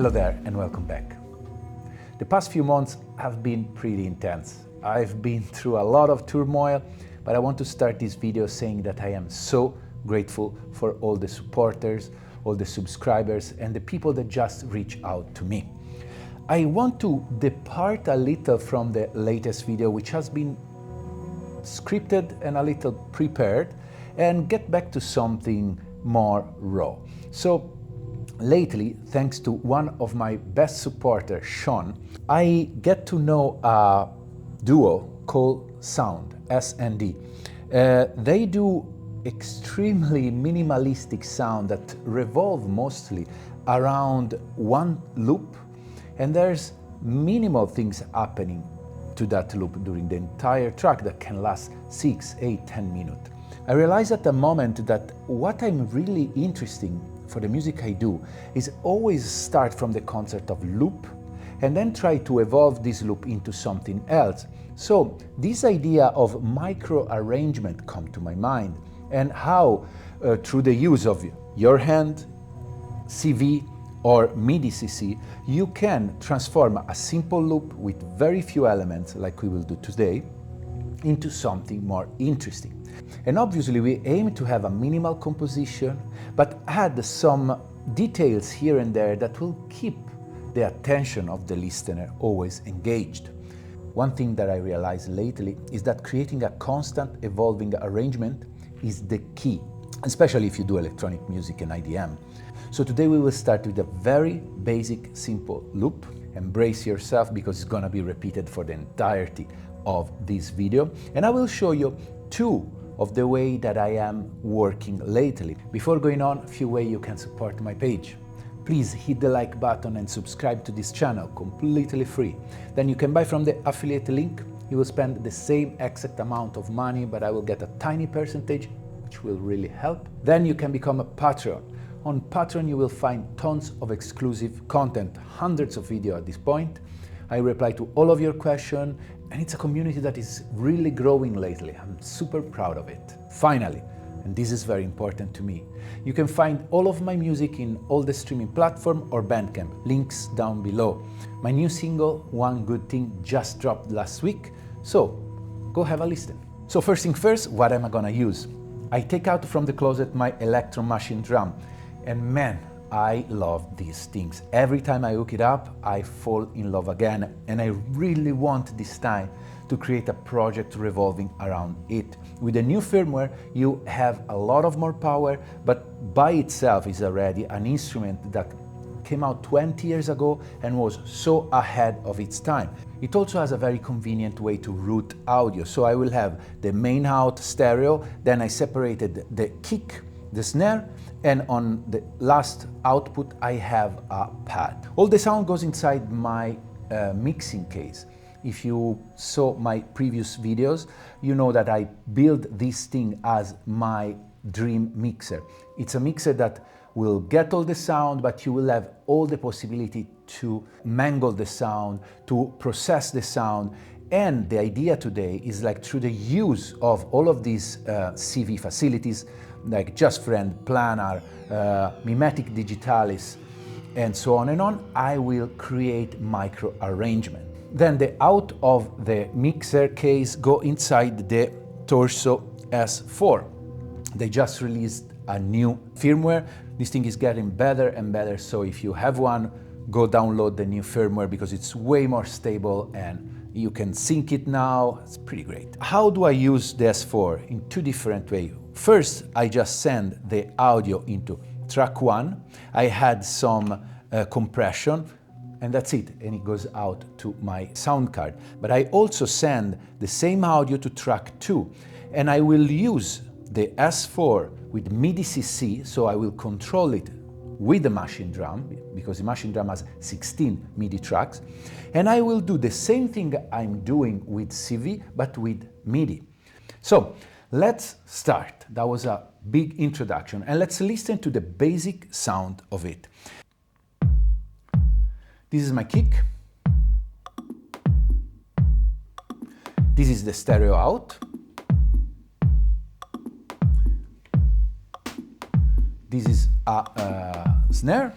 Hello there and welcome back. The past few months have been pretty intense. I've been through a lot of turmoil, but I want to start this video saying that I am so grateful for all the supporters, all the subscribers, and the people that just reach out to me. I want to depart a little from the latest video, which has been scripted and a little prepared, and get back to something more raw. So lately, thanks to one of my best supporters, Sean, I get to know a duo called Sound, S&D. They do extremely minimalistic sound that revolve mostly around one loop, and there's minimal things happening to that loop during the entire track that can last 6, 8, 10 minutes. I realized at the moment that what I'm really interested for the music I do is always start from the concept of loop and then try to evolve this loop into something else. So this idea of micro-arrangement come to my mind, and how through the use of your hand, CV or MIDI CC, you can transform a simple loop with very few elements, like we will do today, into something more interesting. And obviously we aim to have a minimal composition, but add some details here and there that will keep the attention of the listener always engaged. One thing that I realized lately is that creating a constant evolving arrangement is the key, especially if you do electronic music and IDM. So today we will start with a very basic, simple loop. Embrace yourself because it's gonna be repeated for the entirety of this video. And I will show you two of the way that I am working lately. Before going on, a few ways you can support my page. Please hit the like button and subscribe to this channel, completely free. Then you can buy from the affiliate link. You will spend the same exact amount of money, but I will get a tiny percentage, which will really help. Then you can become a Patreon. On Patreon you will find tons of exclusive content, hundreds of videos at this point. I reply to all of your questions, and it's a community that is really growing lately. I'm super proud of it. Finally, and this is very important to me, you can find all of my music in all the streaming platforms or Bandcamp, links down below. My new single, One Good Thing, just dropped last week, so go have a listen. So first thing first, what am I gonna use? I take out from the closet my Electro Machinedrum, and man, I love these things. Every time I hook it up, I fall in love again, and I really want this time to create a project revolving around it. With the new firmware, you have a lot of more power, but by itself is already an instrument that came out 20 years ago and was so ahead of its time. It also has a very convenient way to route audio. So I will have the main out stereo, then I separated the kick, the snare, and on the last output I have a pad. All the sound goes inside my mixing case. If you saw my previous videos, you know that I built this thing as my dream mixer. It's a mixer that will get all the sound, but you will have all the possibility to mangle the sound, to process the sound. And the idea today is, like, through the use of all of these CV facilities, like Just Friend, Planar, Mimetic Digitalis, and so on and on, I will create micro arrangement. Then the out of the mixer case go inside the Torso S4. They just released a new firmware. This thing is getting better and better, so if you have one, go download the new firmware because it's way more stable and you can sync it now. It's pretty great. How do I use the S4? In two different ways. First, I just send the audio into track 1. I had some compression, and that's it, and it goes out to my sound card. But I also send the same audio to track 2, and I will use the S4 with MIDI CC, so I will control it with the Machinedrum, because the Machinedrum has 16 MIDI tracks, and I will do the same thing I'm doing with CV, but with MIDI. So let's start. That was a big introduction, and let's listen to the basic sound of it. This is my kick. This is the stereo out. This is a snare.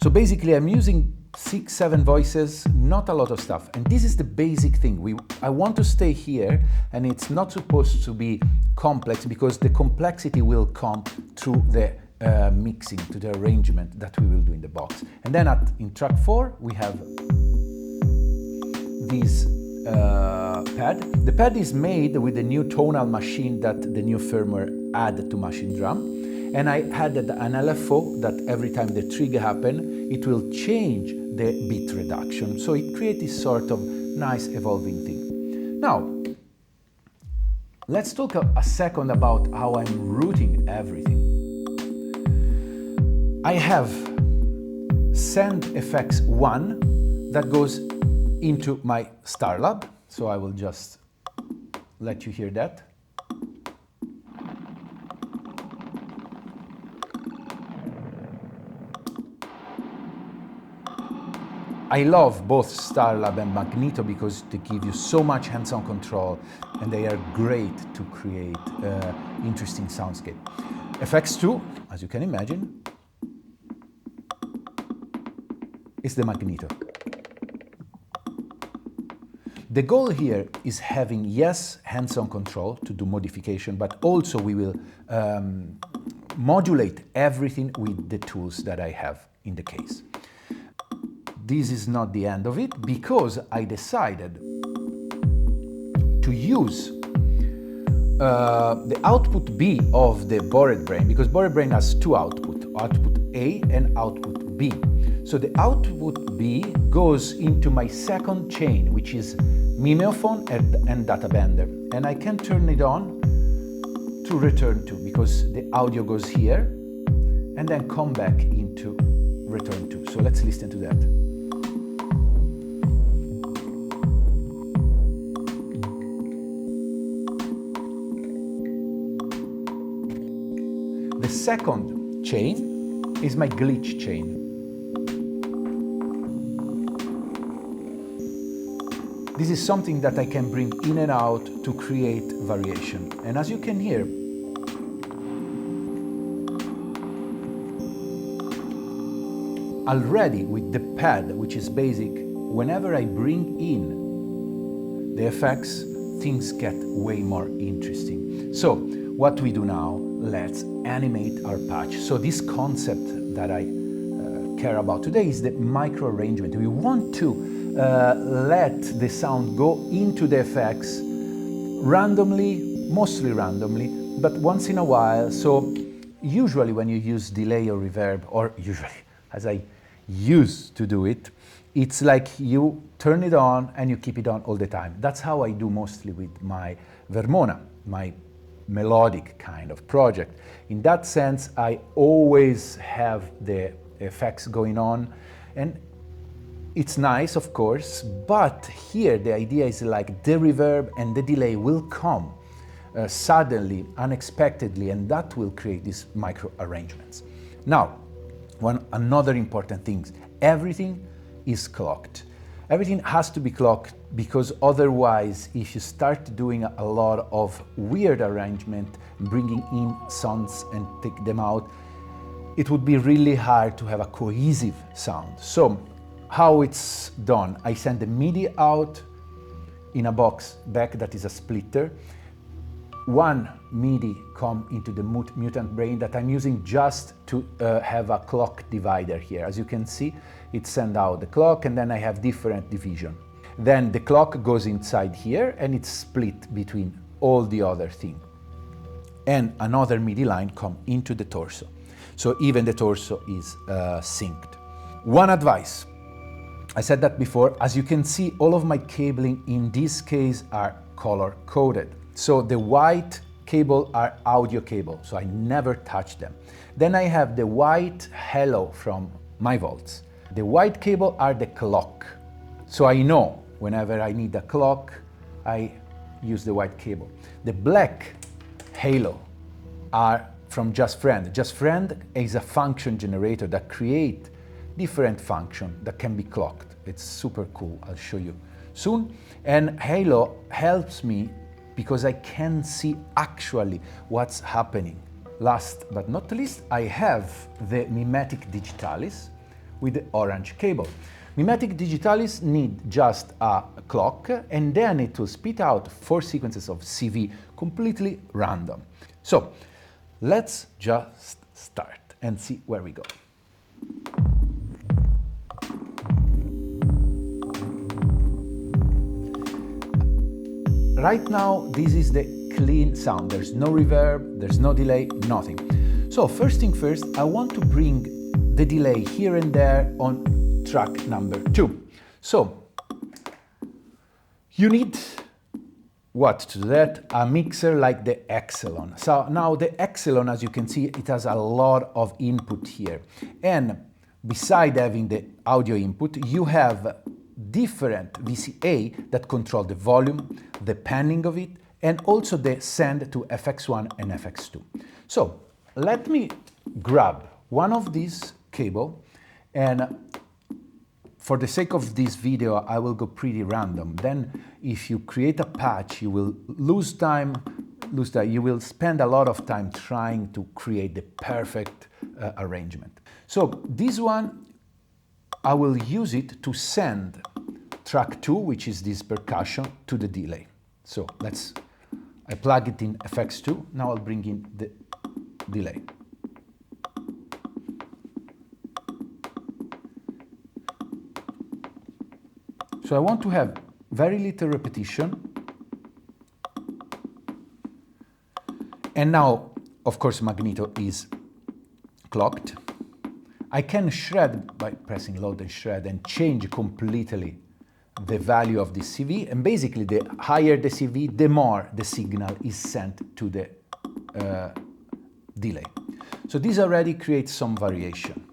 So basically I'm using 6, 7 voices, not a lot of stuff. And this is the basic thing. I want to stay here, and it's not supposed to be complex because the complexity will come through the mixing, to the arrangement that we will do in the box. And then in track 4, we have this pad. The pad is made with the new tonal machine that the new firmware added to Machinedrum. And I added an LFO that every time the trigger happens, it will change the bit reduction. So it creates this sort of nice evolving thing. Now, let's talk a second about how I'm routing everything. I have send effects 1 that goes into my Starlab. So I will just let you hear that. I love both Starlab and Magneto because they give you so much hands-on control and they are great to create interesting soundscape. FX2, as you can imagine, is the Magneto. The goal here is having, yes, hands-on control to do modification, but also we will modulate everything with the tools that I have in the case. This is not the end of it, because I decided to use the output B of the bored brain, because bored brain has 2 outputs, output A and output B. So the output B goes into my second chain, which is mimeophone and data bender. And I can turn it on to return to, because the audio goes here and then come back into return to. So let's listen to that. The second chain is my glitch chain. This is something that I can bring in and out to create variation. And as you can hear, already with the pad, which is basic, whenever I bring in the effects, things get way more interesting. So what we do now, let's animate our patch. So this concept that I care about today is the microarrangement. We want to let the sound go into the effects randomly, mostly randomly, but once in a while. So usually when you use delay or reverb, or usually as I used to do it, it's like you turn it on and you keep it on all the time. That's how I do mostly with my Vermona, my melodic kind of project. In that sense, I always have the effects going on, and it's nice, of course, but here the idea is like the reverb and the delay will come suddenly, unexpectedly, and that will create these micro arrangements. Now, another important thing, everything is clocked. Everything has to be clocked, because otherwise, if you start doing a lot of weird arrangement, bringing in sounds and take them out, it would be really hard to have a cohesive sound. So how it's done, I send the MIDI out in a box back that is a splitter. One MIDI come into the mutant brain that I'm using just to have a clock divider here. As you can see, it sends out the clock, and then I have different division. Then the clock goes inside here and it's split between all the other things. And another MIDI line come into the torso. So even the torso is synced. One advice, I said that before, as you can see, all of my cabling in this case are color coded. So the white cable are audio cable, so I never touch them. Then I have the white halo from my volts. The white cable are the clock. So I know whenever I need a clock, I use the white cable. The black halo are from Just Friend. Just Friend is a function generator that creates different functions that can be clocked. It's super cool, I'll show you soon. And halo helps me because I can see actually what's happening. Last but not least, I have the Mimetic Digitalis, with the orange cable. Mimetic Digitalis need just a clock, and then it will spit out 4 sequences of CV completely random. So let's just start and see where we go. Right now, this is the clean sound. There's no reverb, there's no delay, nothing. So first thing first, I want to bring the delay here and there on track number 2. So you need what to do that? A mixer like the Xcelon. So now the Xcelon, as you can see, it has a lot of input here. And beside having the audio input, you have different VCA that control the volume, the panning of it, and also the send to FX1 and FX2. So let me grab one of these cable, and for the sake of this video, I will go pretty random. Then if you create a patch, you will lose time. You will spend a lot of time trying to create the perfect arrangement. So this one, I will use it to send track 2, which is this percussion, to the delay. So I plug it in FX2, now I'll bring in the delay. So I want to have very little repetition. And now, of course, Magneto is clocked. I can shred by pressing load and shred and change completely the value of the CV. And basically, the higher the CV, the more the signal is sent to the delay. So this already creates some variation.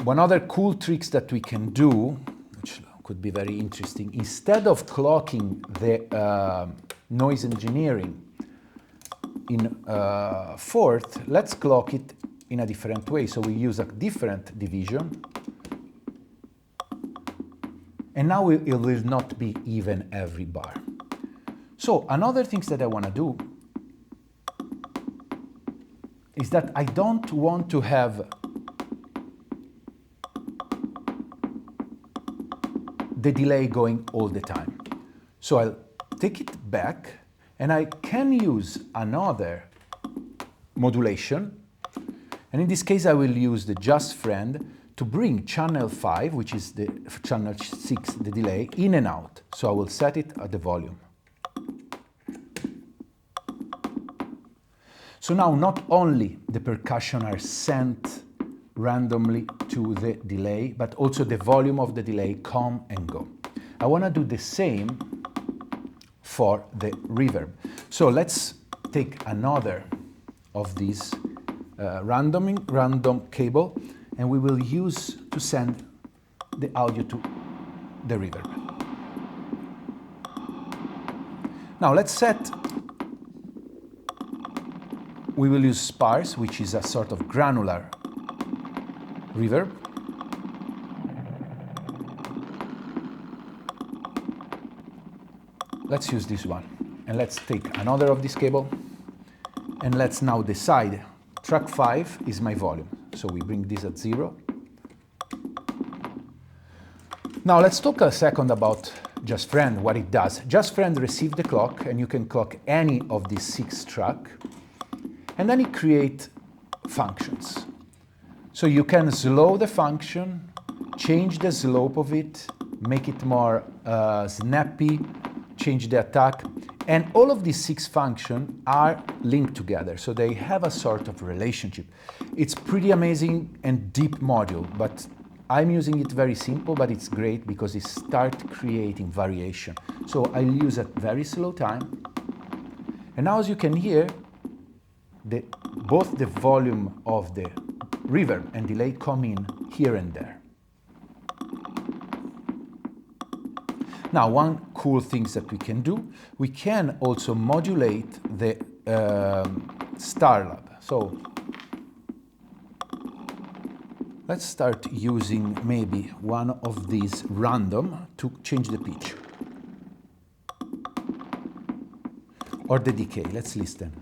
One other cool tricks that we can do, which could be very interesting, instead of clocking the noise engineering in fourth, let's clock it in a different way. So we use a different division. And now it will not be even every bar. So another thing that I want to do is that I don't want to have the delay going all the time. So I'll take it back, and I can use another modulation. And in this case, I will use the just friend to bring channel 5, which is the channel 6, the delay, in and out. So I will set it at the volume. So now not only the percussion are sent randomly to the delay, but also the volume of the delay come and go. I want to do the same for the reverb. So let's take another of these random cable, and we will use to send the audio to the reverb. Now let's set, we will use sparse, which is a sort of granular reverb. Let's use this one, and let's take another of this cable, and let's now decide track 5 is my volume. So we bring this at 0. Now let's talk a second about Just Friend, what it does. Just Friend receives the clock, and you can clock any of these 6 tracks, and then it creates functions. So you can slow the function, change the slope of it, make it more snappy, change the attack, and all of these 6 functions are linked together, so they have a sort of relationship. It's pretty amazing and deep module, but I'm using it very simple, but it's great because it starts creating variation. So I'll use at very slow time, and now as you can hear, both the volume of the reverb and delay come in here and there. Now, one cool thing that we can do, we can also modulate the Starlab. So let's start using maybe one of these random to change the pitch. Or the decay, let's listen.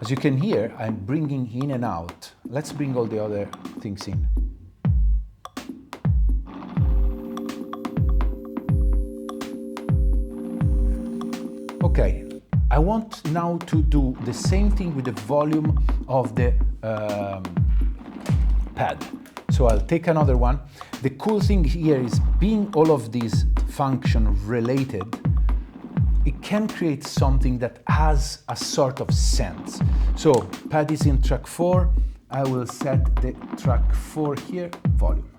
As you can hear, I'm bringing in and out. Let's bring all the other things in. Okay, I want now to do the same thing with the volume of the pad. So I'll take another one. The cool thing here is being all of these functions related, it can create something that has a sort of sense. So pad is in track 4. I will set the track 4 here, volume.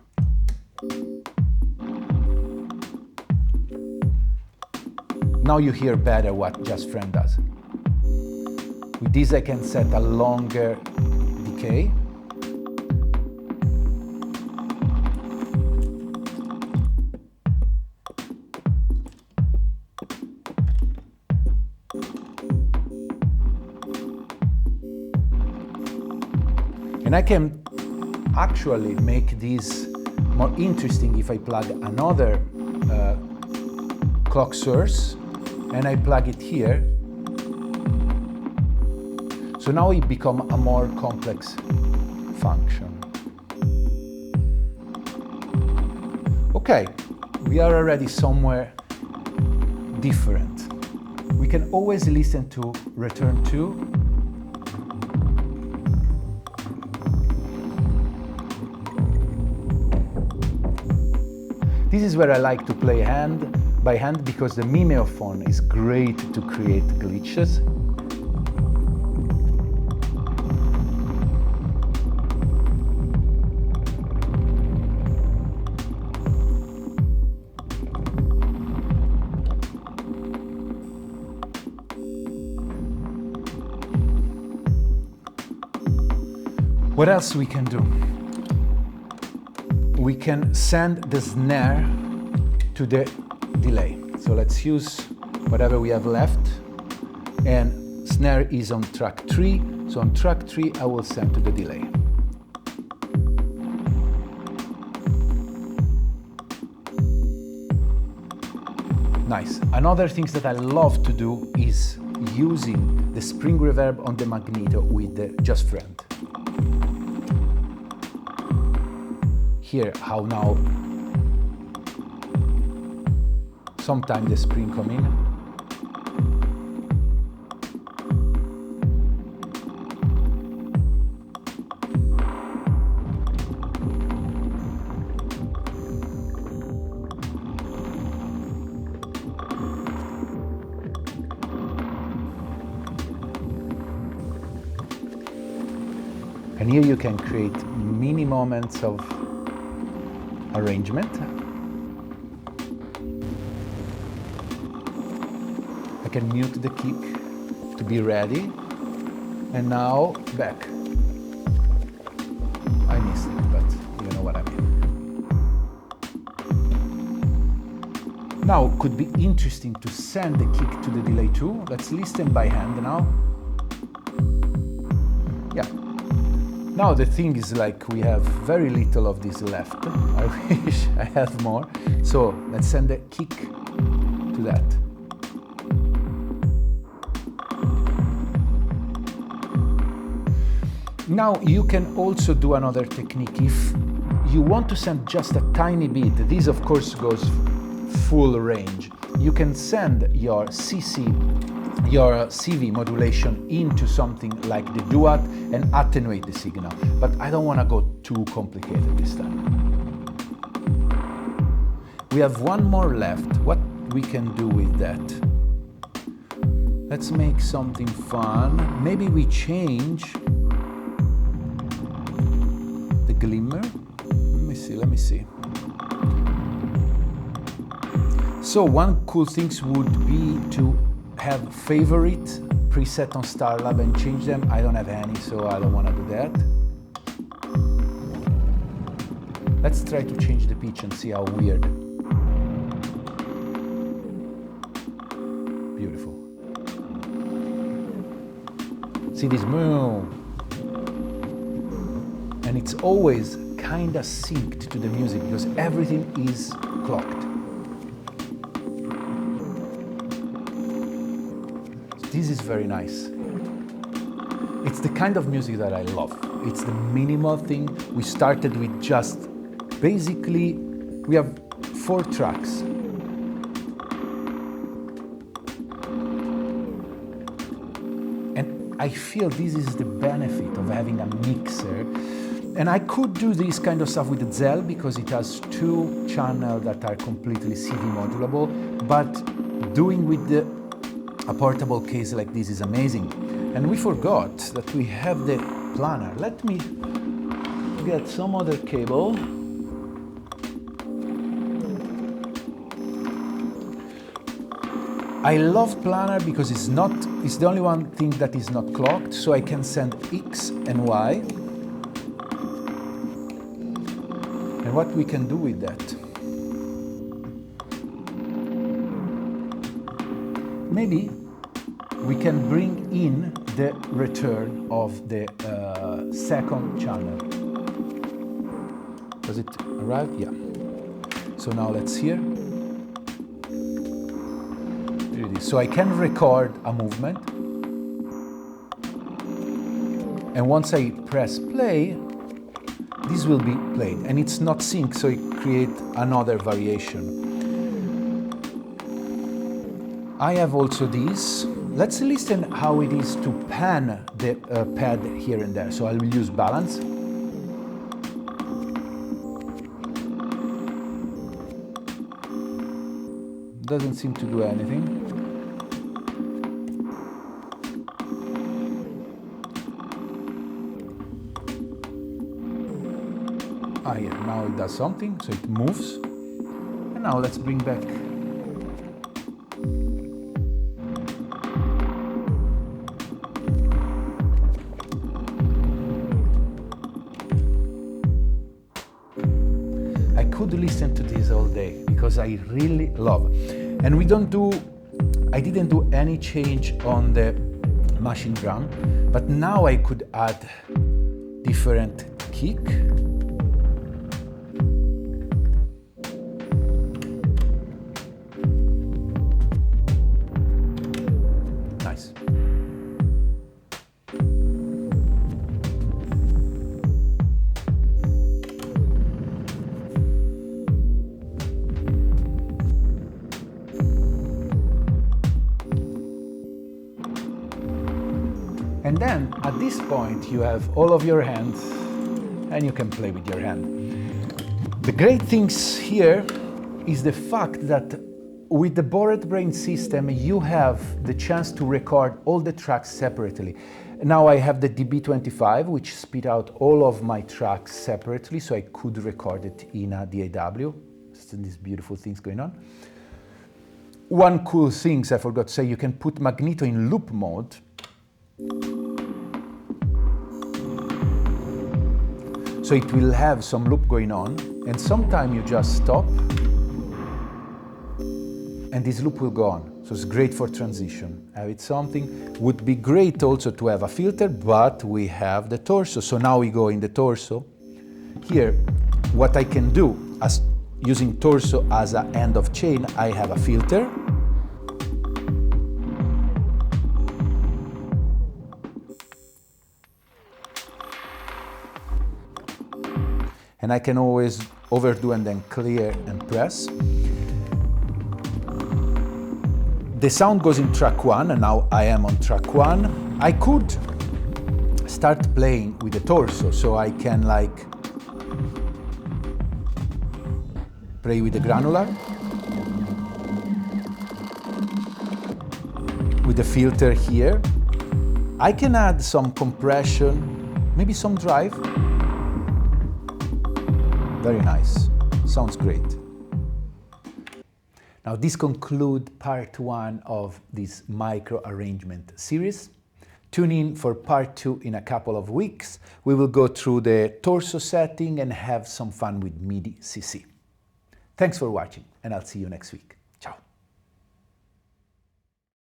Now you hear better what Just Friend does. With this I can set a longer decay. And I can actually make this more interesting if I plug another clock source and I plug it here. So now it becomes a more complex function. Okay, we are already somewhere different. We can always listen to return to. This is where I like to play by hand because the mimeophone is great to create glitches. What else we can do? We can send the snare to the delay. So let's use whatever we have left. And snare is on track 3. So on track 3, I will send to the delay. Nice. Another thing that I love to do is using the spring reverb on the Magneto with the Just Friend. Here, how now sometimes the spring come in. And here you can create mini moments of arrangement. I can mute the kick to be ready. And now back. I missed it, but you know what I mean. Now it could be interesting to send the kick to the delay too. Let's listen by hand now. Yeah. Now the thing is like we have very little of this left. I wish I had more. So let's send a kick to that. Now you can also do another technique. If you want to send just a tiny bit, this of course goes full range. You can send your CV modulation into something like the duet and attenuate the signal. But I don't want to go too complicated this time. We have one more left. What we can do with that? Let's make something fun. Maybe we change the glimmer. Let me see. So one cool thing would be to have favorite preset on Starlab and change them. I don't have any, so I don't want to do that. Let's try to change the pitch and see how weird. Beautiful. See this move? And it's always kind of synced to the music because everything is clocked. This is very nice. It's the kind of music that I love. It's the minimal thing. We started with just, basically, we have 4 tracks. And I feel this is the benefit of having a mixer. And I could do this kind of stuff with the Xcelon because it has 2 channels that are completely CD modulable, but doing with a portable case like this is amazing. And we forgot that we have the planar. Let me get some other cable. I love planar because it's the only one thing that is not clocked, so I can send X and Y. And what we can do with that? Maybe we can bring in the return of the second channel. Does it arrive? Yeah. So now let's hear. Here it is. So I can record a movement. And once I press play, this will be played. And it's not synced, so it creates another variation. I have also these. Let's listen how it is to pan the pad here and there. So I will use balance. Doesn't seem to do anything. Ah, yeah, now it does something, so it moves. And now let's bring back. I could listen to this all day because I really love. And I didn't do any change on the Machinedrum, but now I could add different kick. Nice. And then at this point you have all of your hands and you can play with your hand. The great things here is the fact that with the bored brain system you have the chance to record all the tracks separately. Now I have the DB25 which spit out all of my tracks separately, so I could record it in a DAW. So these beautiful things going on. One cool thing I forgot to say, you can put Magneto in loop mode. So it will have some loop going on, and sometime you just stop and this loop will go on. So it's great for transition. It's something, would be great also to have a filter, but we have the torso. So now we go in the torso. Here, what I can do, as using torso as an end of chain, I have a filter. And I can always overdo and then clear and press. The sound goes in track 1, and now I am on track 1. I could start playing with the torso, so I can like play with the granular, with the filter here. I can add some compression, maybe some drive. Very nice, sounds great. Now this concludes part 1 of this micro arrangement series. Tune in for part 2 in a couple of weeks. We will go through the torso setting and have some fun with MIDI CC. Thanks for watching, and I'll see you next week.